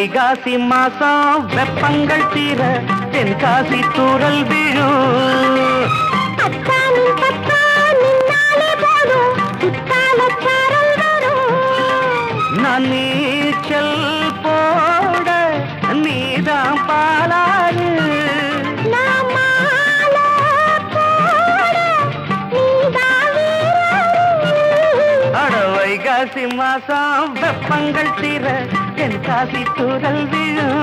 வைகாசி மாசம் வெப்பங்கள் தீர தென்காசி தூரல் விழும். நான் நீச்சல் போட நீதான் பாலாறு. அட வைகாசி மாசம் வெப்பங்கள் தீர தென்காசி தூரல் விழும்.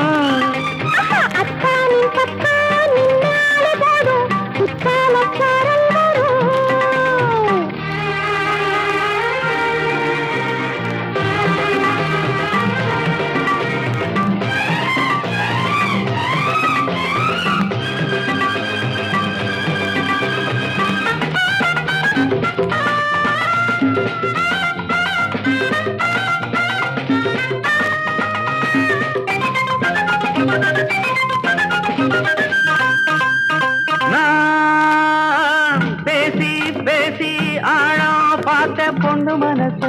நான் பேசி பேசி ஆழம் பார்த்த பொண்ணு மனச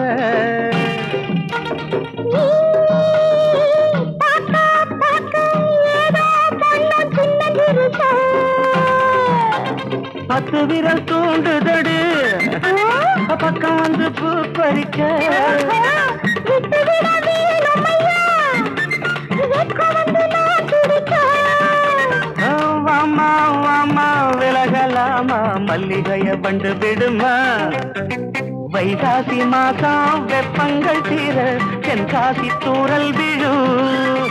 பத்து விரல் தூண்டுதடு பக்கம் வந்து பூ பறிக்க. வாமா வாமா விலகலாமா மல்லிகைய பண்டு விடுமா. வைகாசி மாசம் வெப்பங்கள் தீர தென்காசி தூரல் விழும்.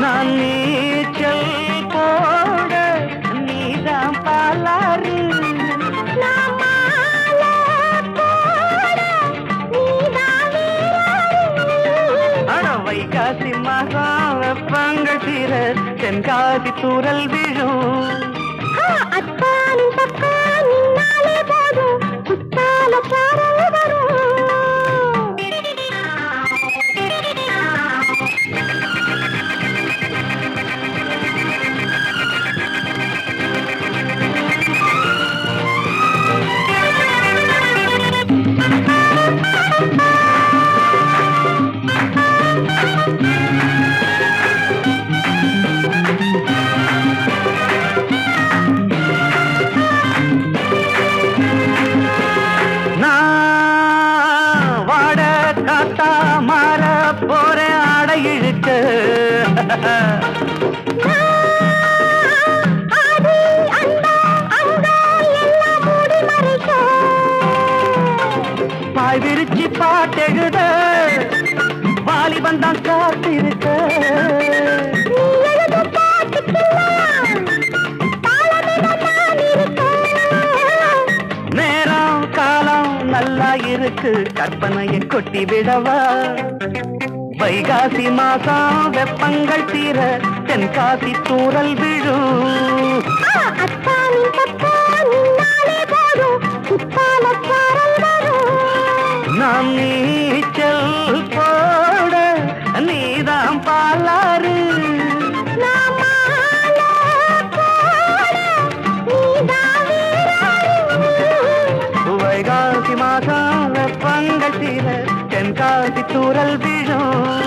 நான் நீச்சல் போட நீதான் பாலாறு. வைகாசி மாசம் வெப்பங்கள் தீர தென்காசி தூரல் விழும். காத்தா மாற போற ஆடை இழுக்க. பாய் விரிச்சி பாட்டெழுத வாலிபந்தான் காத்திருக்க. நேரம் காலம் நல்லா இருக்கு கற்பனையை கொட்டி விடவா. வைகாசி மாசம் வெப்பங்கள் தீர தென்காசி தூரல் விழும். நாம் நீச்சல் போட நீதான் பாலாறு. வைகாசி மாசம் வெப்பங்கள் தீர தென்காசி தூரல் விழும்.